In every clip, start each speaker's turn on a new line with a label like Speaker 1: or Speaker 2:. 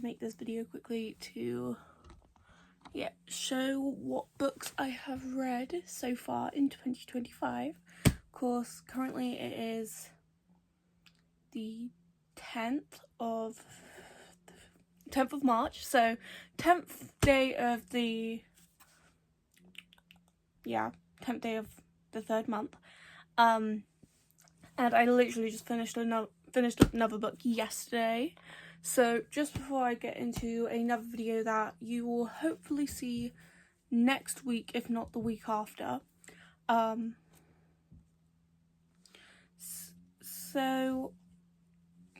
Speaker 1: to make this video quickly to show what books I have read so far in 2025. Of course, currently it is the 10th of March, so 10th day of the 10th day of the third month. And I literally just finished another book yesterday. So just before I get into another video that you will hopefully see next week, if not the week after. So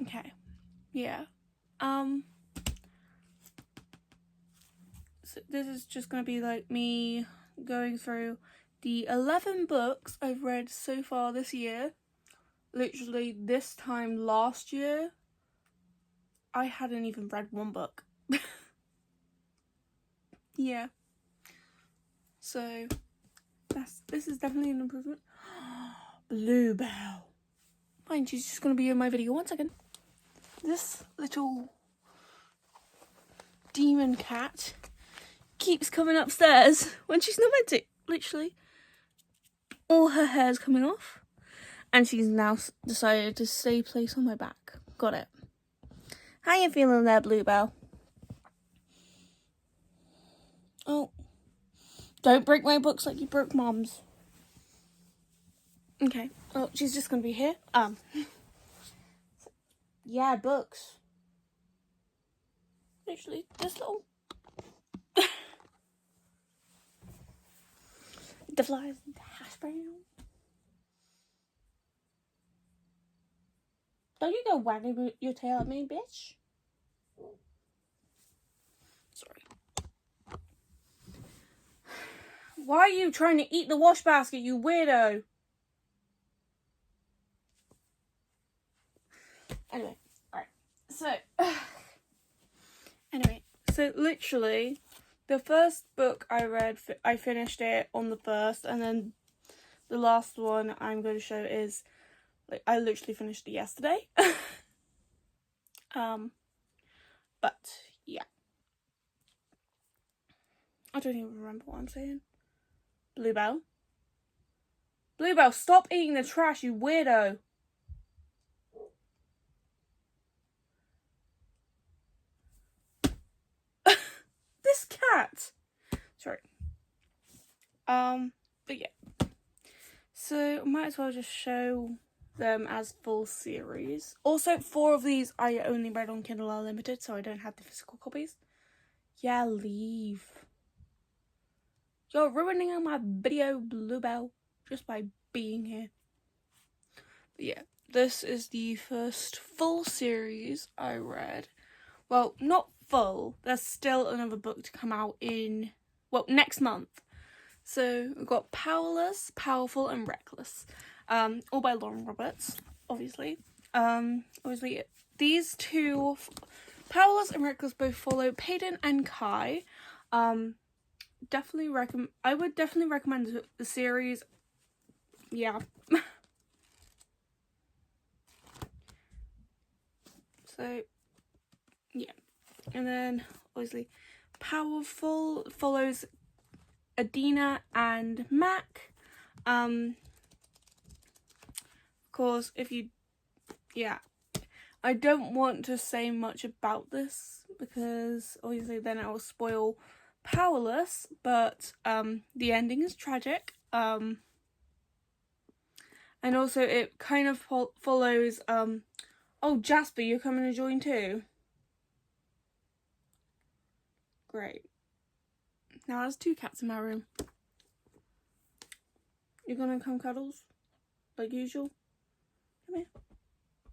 Speaker 1: okay, yeah. So this is just gonna be like me going through the 11 books I've read so far this year. Literally, this time last year, I hadn't even read one book. Yeah. So, this is definitely an improvement. Bluebell. Fine, she's just gonna be in my video. 1 second. This little demon cat keeps coming upstairs when she's not meant to. Literally, all her hair's coming off, and she's now decided to stay placed on my back. Got it. How you feeling there, Bluebell? Oh, don't break my books like you broke Mom's. Okay. Oh, she's just gonna be here. Yeah, books. Literally, this little. The flies and the hash brown. Don't you go wagging your tail at me, bitch. Sorry. Why are you trying to eat the wash basket, you weirdo? Anyway, alright. So literally, the first book I read, I finished it on the 1st, and then the last one I'm going to show is, like, I literally finished it yesterday. But, yeah. I don't even remember what I'm saying. Bluebell? Bluebell, stop eating the trash, you weirdo! This cat! Sorry. But yeah. So, might as well just show them as full series. Also, 4 of these I only read on Kindle Unlimited, so I don't have the physical copies. Yeah, leave. You're ruining my video, Bluebell, just by being here. But yeah, this is the first full series I read. Well, not full. There's still another book to come out in, next month. So we've got Powerless, Powerful, and Reckless. All by Lauren Roberts, obviously. Obviously, these two, Powerless and Reckless, both follow Peyton and Kai. I would definitely recommend the series. Yeah. So, yeah. And then, obviously, Powerful follows Adina and Mac. Of course, I don't want to say much about this because obviously then it will spoil Powerless, but the ending is tragic. And also it kind of follows oh, Jasper, you're coming to join too? Great. Now there's 2 cats in my room. You're gonna come cuddles? Like usual? Come here.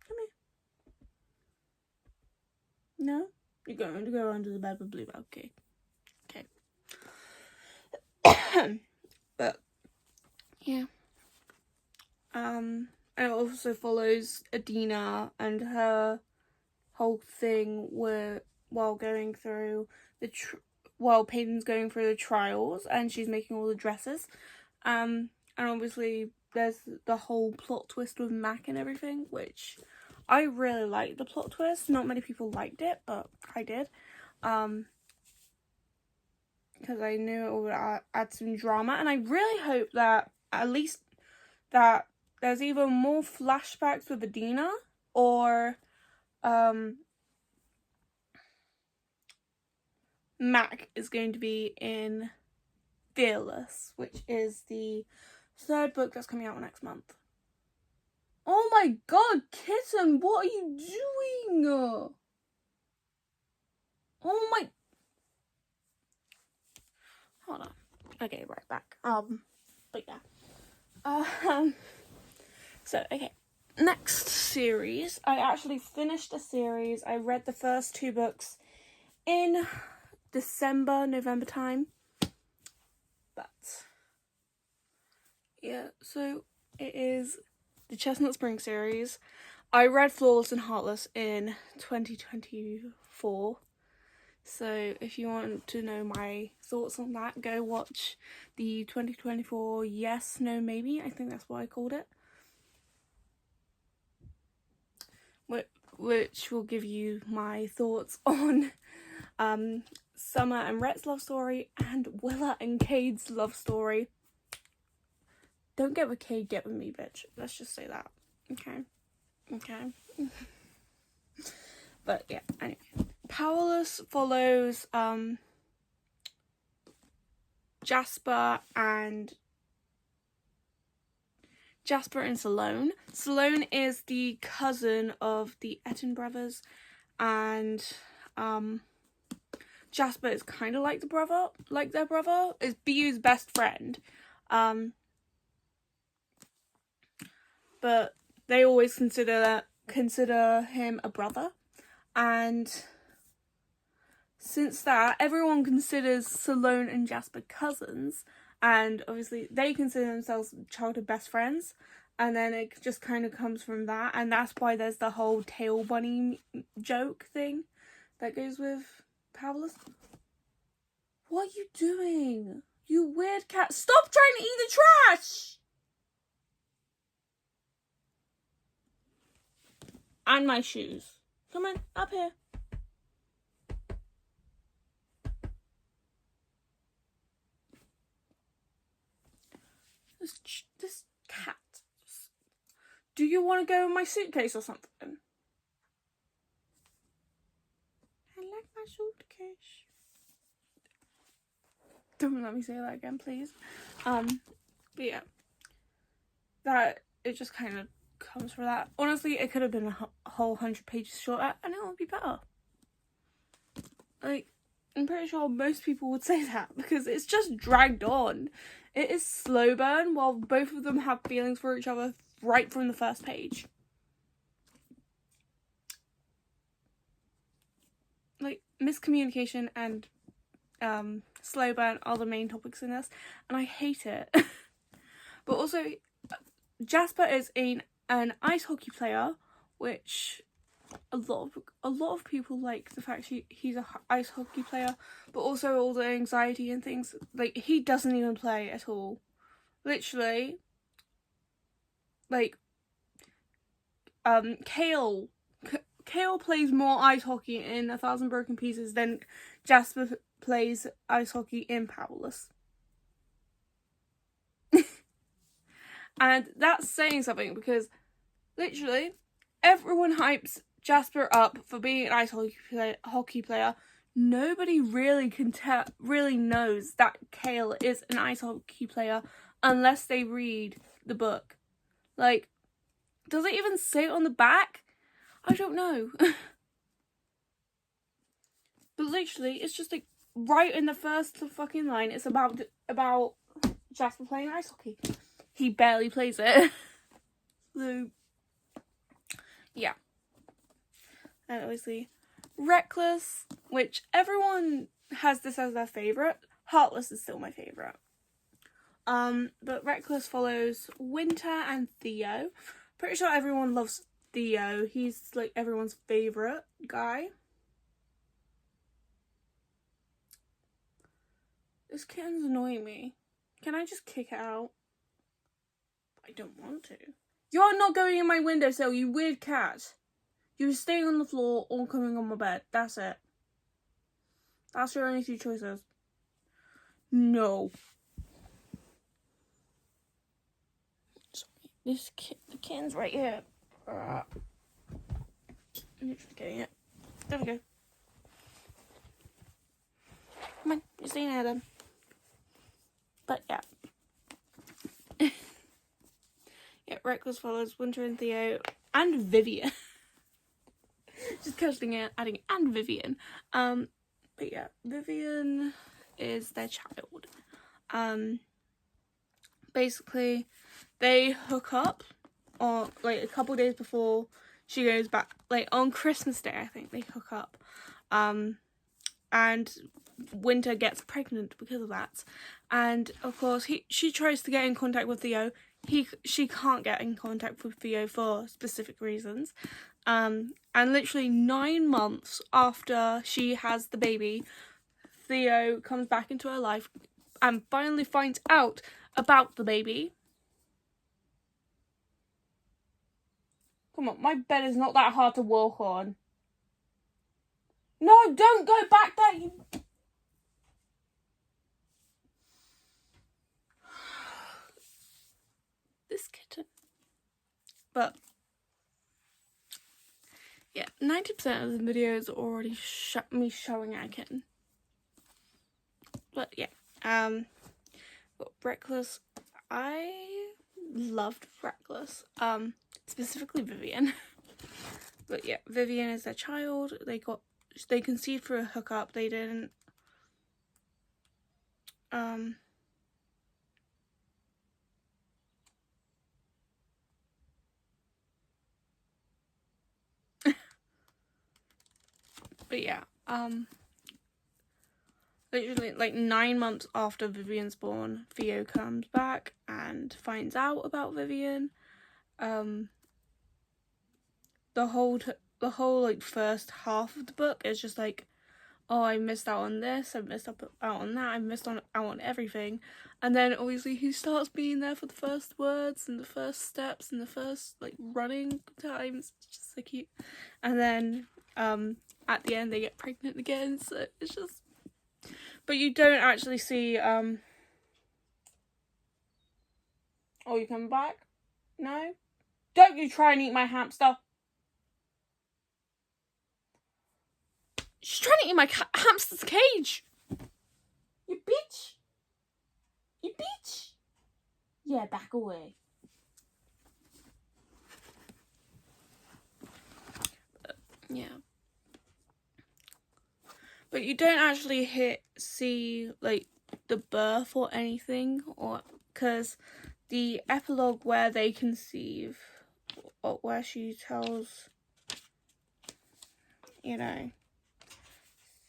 Speaker 1: Come here. No? You're going to go under the bed with Bluebell. Okay. But, yeah. It also follows Adina and her whole thing while going through while Peyton's going through the trials and she's making all the dresses. And obviously there's the whole plot twist with Mac and everything, which I really liked the plot twist. Not many people liked it, but I did. Because I knew it would add some drama, and I really hope that at least that there's either more flashbacks with Adina, or Mac is going to be in Fearless, which is the 3rd book that's coming out next month. Oh my god, Kitten, what are you doing? Oh my... Hold on. Okay, right back. But yeah. So, okay. Next series. I actually finished a series. I read the first 2 books in November time. But, yeah, so it is the Chestnut Spring series. I read Flawless and Heartless in 2024. So if you want to know my thoughts on that, go watch the 2024 Yes, No, Maybe. I think that's what I called it. Which will give you my thoughts on Summer and Rhett's love story and Willa and Cade's love story. Don't get with Cade, get with me, bitch. Let's just say that. Okay. But yeah, anyway. Powerless follows Jasper and Salone. Salone is the cousin of the Etten brothers, and Jasper is kind of like their brother. Is BU's best friend. But they always consider him a brother, and since that, everyone considers Salone and Jasper cousins, and obviously they consider themselves childhood best friends, and then it just kind of comes from that, and that's why there's the whole tail bunny joke thing that goes with Powerless. What are you doing? You weird cat. Stop trying to eat the trash! And my shoes. Come on, up here. This cat. Do you want to go in my suitcase or something? I like my suitcase. Don't let me say that again, please. But yeah. That, it just kind of comes from that. Honestly, it could have been a whole 100 pages shorter and it would be better. Like, I'm pretty sure most people would say that because it's just dragged on. It is slow burn while both of them have feelings for each other right from the first page. Like, miscommunication and slow burn are the main topics in this, and I hate it. But also, Jasper is an ice hockey player, which a lot of people like the fact he's a ice hockey player, but also all the anxiety and things. Like, he doesn't even play at all. Literally, like, Kale plays more ice hockey in 1,000 Broken Pieces than Jasper plays ice hockey in Powerless. And that's saying something because literally everyone hypes Jasper up for being an ice hockey player. Nobody really really knows that Kale is an ice hockey player unless they read the book. Like, does it even say it on the back? I don't know. But literally, it's just like right in the first fucking line, it's about Jasper playing ice hockey. He barely plays it. So, yeah. And obviously, Reckless, which everyone has this as their favourite. Heartless is still my favourite. But Reckless follows Winter and Theo. Pretty sure everyone loves Theo. He's like everyone's favourite guy. This kitten's annoying me. Can I just kick it out? I don't want to. You're not going in my windowsill, you weird cat. You're staying on the floor or coming on my bed. That's it. That's your only two choices. No. Sorry, the can's right here. I'm just getting it. There we go. Come on, you're staying there then. But yeah. Yeah, Reckless follows Winter and Theo and Vivian. Just cushioning it, adding and Vivian. But yeah, Vivian is their child. Basically, they hook up on like a couple days before she goes back, like on Christmas Day, I think they hook up. And Winter gets pregnant because of that. And of course, she tries to get in contact with Theo. She can't get in contact with Theo for specific reasons. And literally 9 months after she has the baby, Theo comes back into her life and finally finds out about the baby. Come on, my bed is not that hard to walk on. No, don't go back there, you... This kitten. But yeah, 90% of the video is already me showing our kitten. But yeah, got Reckless. I loved Reckless. Specifically Vivian. But yeah, Vivian is their child. They conceived through a hookup. They didn't but yeah, literally like 9 months after Vivian's born, Theo comes back and finds out about Vivian. The whole like first half of the book is just like, oh, I missed out on this, I missed out on that, I missed out on everything. And then obviously he starts being there for the first words and the first steps and the first like running times. It's just so cute. And then at the end they get pregnant again, so it's just... But you don't actually see oh, you coming back? No? Don't you try and eat my hamster. She's trying to eat my hamster's cage. You bitch. You bitch. Yeah, back away. Yeah. But you don't actually see like the birth or anything, or because the epilogue where they conceive, or where she tells, you know,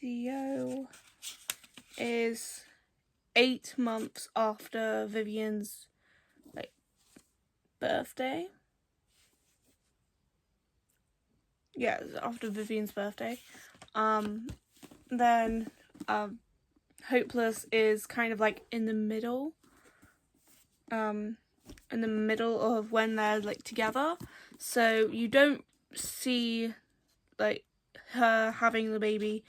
Speaker 1: Theo is 8 months after Vivian's like birthday. Yeah, after Vivian's birthday. Then Hopeless is kind of like in the middle of when they're like together, so you don't see like her having the baby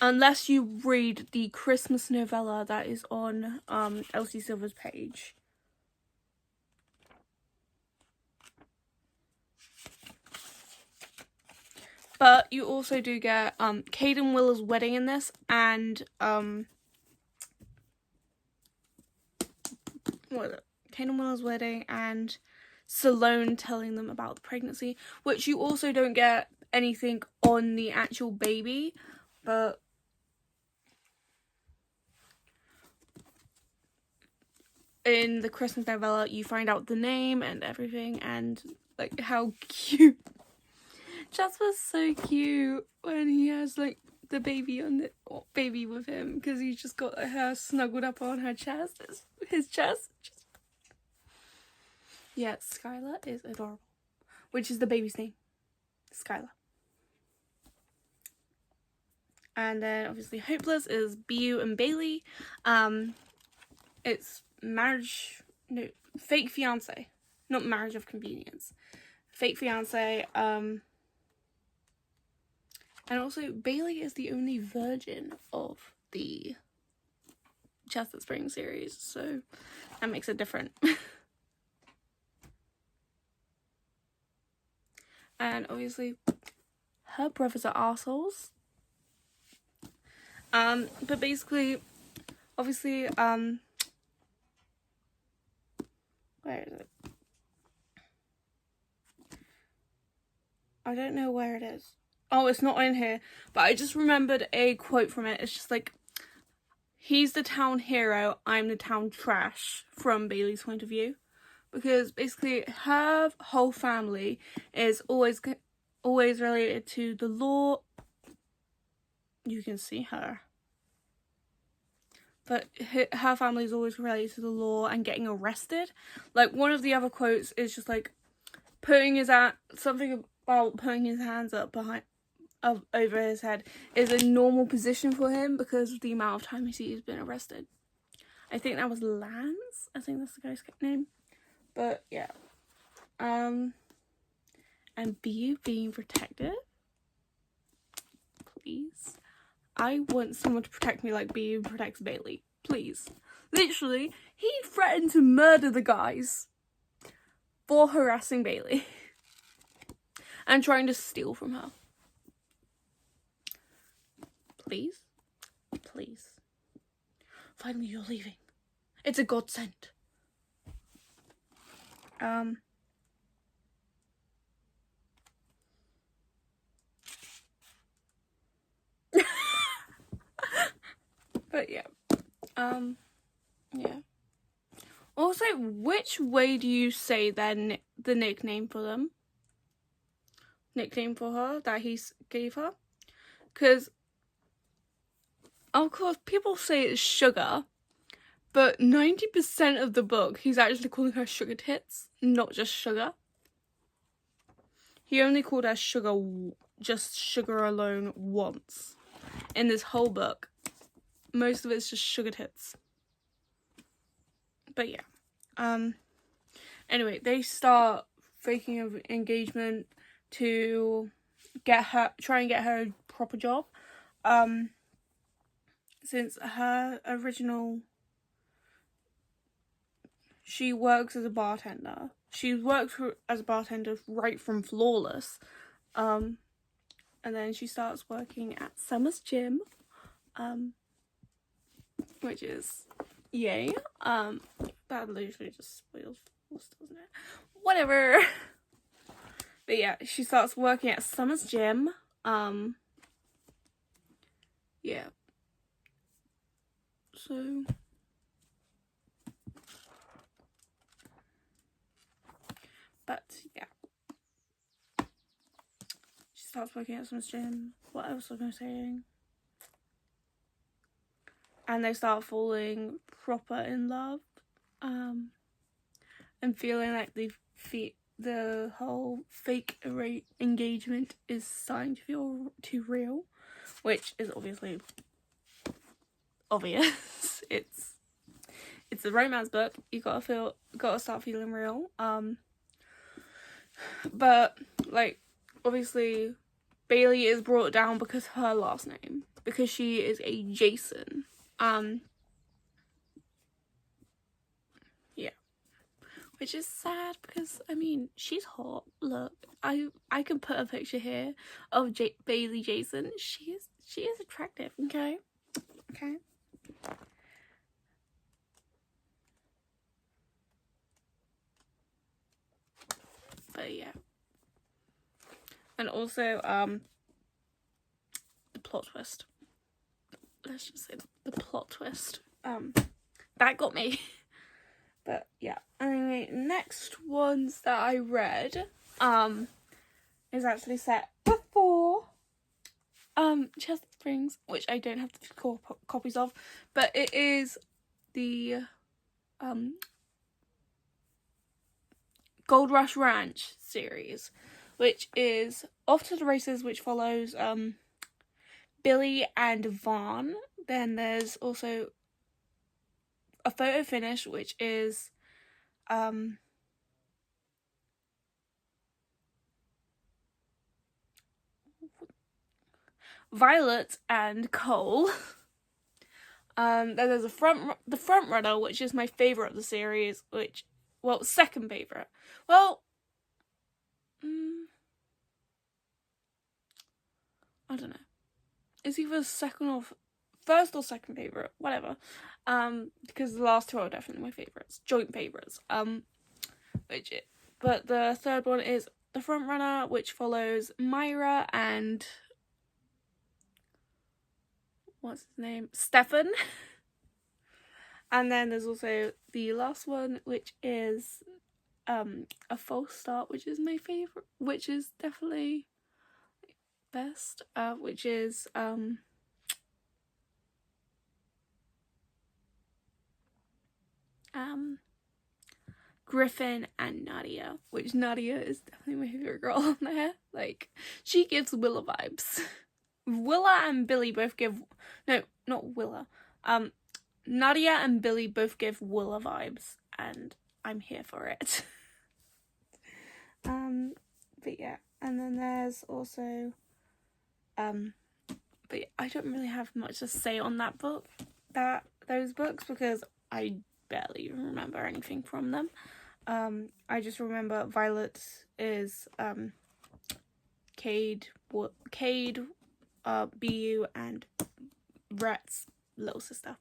Speaker 1: unless you read the Christmas novella that is on Elsie Silver's page. But you also do get Cade and Willa's wedding in this, and what is it? Cade and Willa's wedding and Salome telling them about the pregnancy, which you also don't get anything on the actual baby, but in the Christmas novella you find out the name and everything, and like how cute. Jasper's so cute when he has like the baby with him, because he's just got her snuggled up on her chest, his chest. Yeah, Skylar is adorable, which is the baby's name, Skylar. And then obviously Hopeless is Bu and Bailey. It's fake fiance, not marriage of convenience. Fake fiance. And also, Bailey is the only virgin of the Chestnut Springs series, so that makes it different. And obviously, her brothers are assholes. But basically, obviously, where is it? I don't know where it is. Oh, it's not in here, but I just remembered a quote from it. It's just like, he's the town hero, I'm the town trash, from Bailey's point of view. Because basically her whole family is always related to the law. You can see her. But her family is always related to the law and getting arrested. Like, one of the other quotes is just like, something about putting his hands up over his head is a normal position for him because of the amount of time he's been arrested. I think that was Lance. I think that's the guy's name. But yeah. And being protective. Please. I want someone to protect me like BU protects Bailey. Please. Literally, he threatened to murder the guys for harassing Bailey and trying to steal from her. Please? Please. Finally, you're leaving. It's a godsend. But yeah. Yeah. Also, which way do you say then the nickname for them? Nickname for her that he gave her? Because, of course, people say it's Sugar, but 90% of the book, he's actually calling her Sugar Tits, not just Sugar. He only called her Sugar, just Sugar alone, once in this whole book. Most of it's just Sugar Tits. But yeah. Anyway, they start faking an engagement to try and get her a proper job. Since her original, she works as a bartender. She worked as a bartender right from Flawless. And then she starts working at Summer's Gym. Which is yay. That literally just spoils, doesn't it? Whatever. But yeah, she starts working at Summer's Gym. Yeah. So but yeah. She starts working at Summer's Gym. What else was I saying? And they start falling proper in love. And feeling like the whole fake engagement is starting to feel too real, which is obviously obvious. It's a romance book. You gotta start feeling real. But like, obviously, Bailey is brought down because of her last name, because she is a Jason. Yeah. Which is sad because, I mean, she's hot. Look, I can put a picture here of Bailey Jason. She is attractive, okay? Okay. But yeah. And also, the plot twist. Let's just say the plot twist. That got me. But yeah. Anyway, next ones that I read, is actually set before Chestnut Springs, which I don't have the copies of, but it is the Gold Rush Ranch series, which is Off to the Races, which follows Billy and Vaughn. Then there's also a photo finish, which is Violet and Cole. Then there's the front runner, which is my favourite of the series, second favourite. Well, I don't know. It's either first or second favourite, whatever. Because the last two are definitely my favourites, joint favourites. But the third one is the front runner, which follows Myra and what's his name? Stefan. And then there's also the last one, which is a false start, which is my favourite, which is definitely best, which is Griffin and Nadia, which Nadia is definitely my favourite girl on there. Like, she gives Willa vibes. Willa and Billy both give... No, not Willa. Nadia and Billy both give Willa vibes, and I'm here for it. But yeah, and then there's also... but yeah, I don't really have much to say on those books, because I barely remember anything from them. I just remember Violet is Cade, BU, and Rhett's little sister.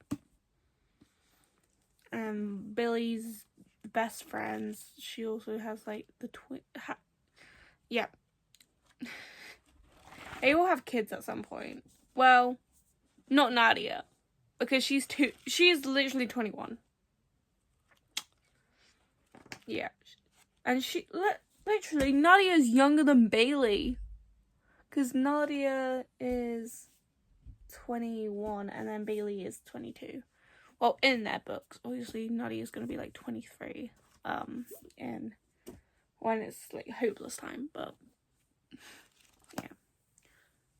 Speaker 1: Billy's best friends. She also has like the twin. Yeah, they all have kids at some point. Well, not Nadia, because she's literally 21. Yeah, and she literally Nadia is younger than Bailey, because Nadia is 21 and then Bailey is 22. Well, in their books, obviously Nadia is going to be like 23, and when it's like hopeless time, but yeah.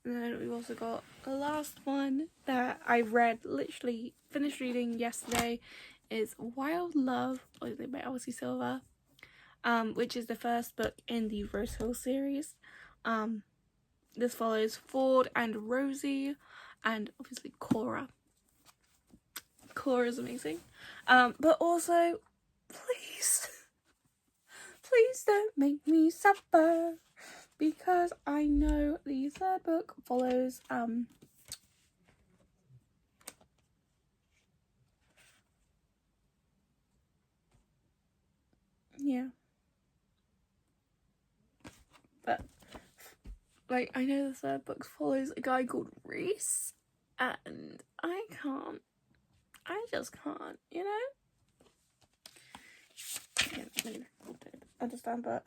Speaker 1: And then we've also got the last one that I literally finished reading yesterday, is Wild Love, by Elsie Silver, which is the first book in the Rose Hill series. This follows Ford and Rosie, and obviously Cora. Cora is amazing. But also, please don't make me suffer, because I know the third book follows, yeah. But, like, I know the third book follows a guy called Reese, and I just can't, you know? Yeah, I mean, I don't understand, but...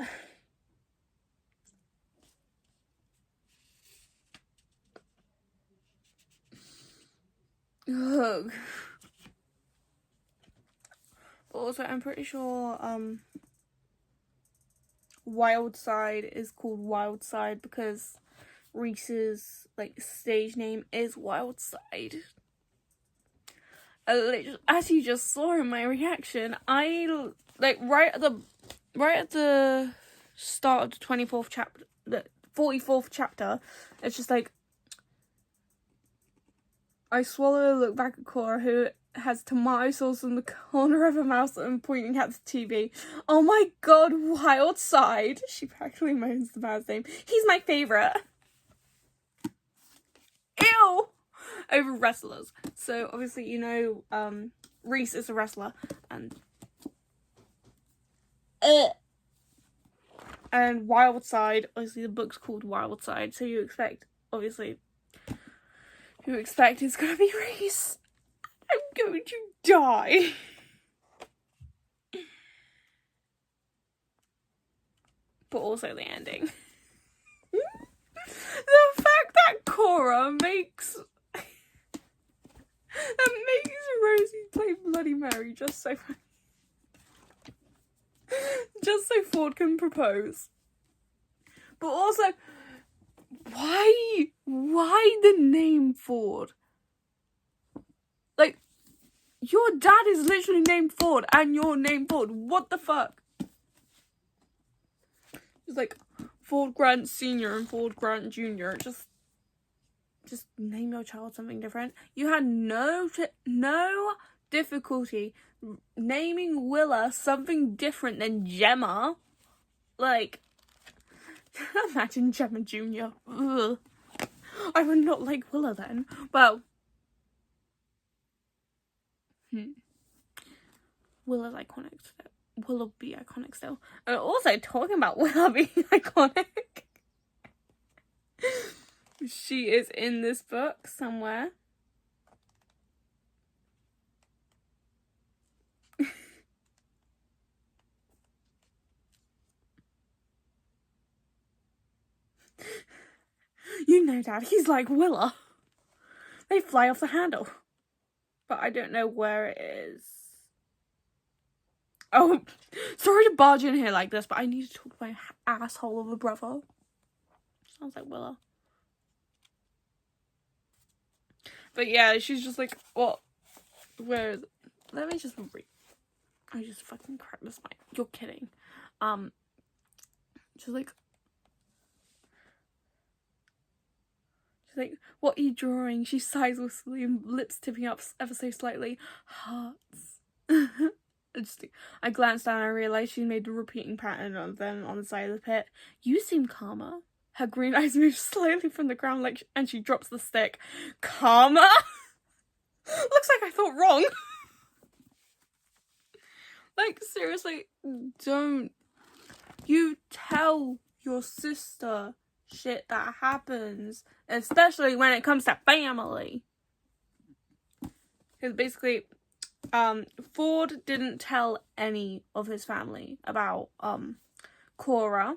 Speaker 1: Ugh. Also, I'm pretty sure, Wildside is called Wildside because Reese's, like, stage name is Wildside. As you just saw in my reaction, I, like, right at the start of the 24th chapter, the 44th chapter, it's just like, I swallow, look back at Cora, who has tomato sauce in the corner of her mouth and pointing at the TV. Oh my god, Wildside! She practically moans the man's name. He's my favourite. Ew! Over wrestlers. So, obviously, you know, Reese is a wrestler, and Wildside, obviously the book's called Wildside, so you expect, obviously, it's gonna be Reese. I'm going to die. But also the ending. The fact that Cora makes Rosie play Bloody Mary just so Ford can propose. But also, why the name Ford? Like, your dad is literally named Ford and you're named Ford. What the fuck? It's like Ford Grant Sr. and Ford Grant Jr. Just just name your child something different. You had no difficulty naming Willa something different than Gemma. Like, imagine Gemma Jr. Ugh. I would not like Willa then. Well, Willa's iconic. Willa be iconic still. And also, talking about Willa being iconic, she is in this book somewhere. You know, Dad, he's like Willa. They fly off the handle. But I don't know where it is. Oh, sorry to barge in here like this, but I need to talk to my asshole of a brother. Sounds like Willa. But yeah, she's just like, what? Where is it? Let me just read. I just fucking cracked this mic. You're kidding. She's like, what are you drawing? She sighs wistfully and lips tipping up ever so slightly. Hearts. I glanced down and I realised she made a repeating pattern of them on the side of the pit. You seem calmer. Her green eyes move slowly from the ground and she drops the stick. Calmer? Looks like I thought wrong. Like, seriously, don't you tell your sister shit that happens, especially when it comes to family. Because basically, Ford didn't tell any of his family about Cora,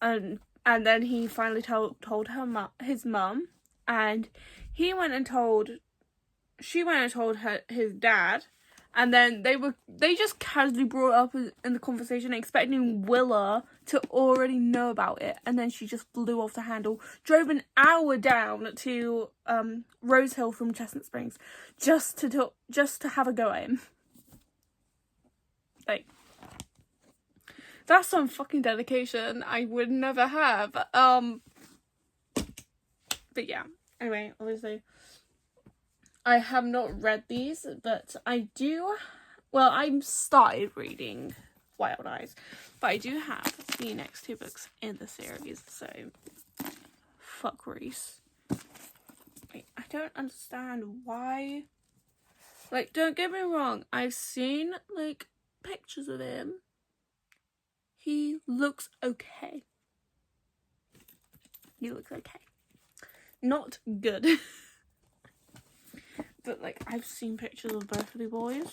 Speaker 1: and then he finally told his mum, and she went and told his dad. And then they just casually brought it up in the conversation, expecting Willa to already know about it. And then she just flew off the handle, drove an hour down to Rose Hill from Chestnut Springs, just to have a go at him. Like, that's some fucking dedication I would never have. But yeah. Anyway, obviously, I have not read these, but I do. Well, I started reading Wild Eyes, but I do have the next two books in the series, so fuck Reese. Like, I don't understand why. Like, don't get me wrong, I've seen, like, pictures of him. He looks okay. He looks okay. Not good. But, like, I've seen pictures of both of the boys.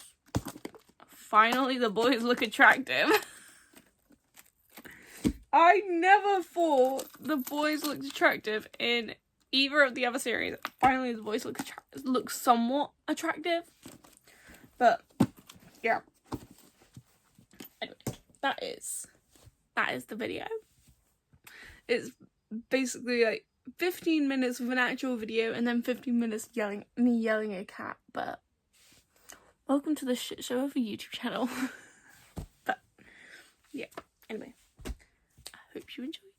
Speaker 1: Finally, the boys look attractive. I never thought the boys looked attractive in either of the other series. Finally, the boys look somewhat attractive. But, yeah. Anyway, that is the video. It's basically, like, 15 minutes of an actual video and then 15 minutes me yelling at a cat, but welcome to the shit show of a YouTube channel. But yeah, anyway, I hope you enjoyed.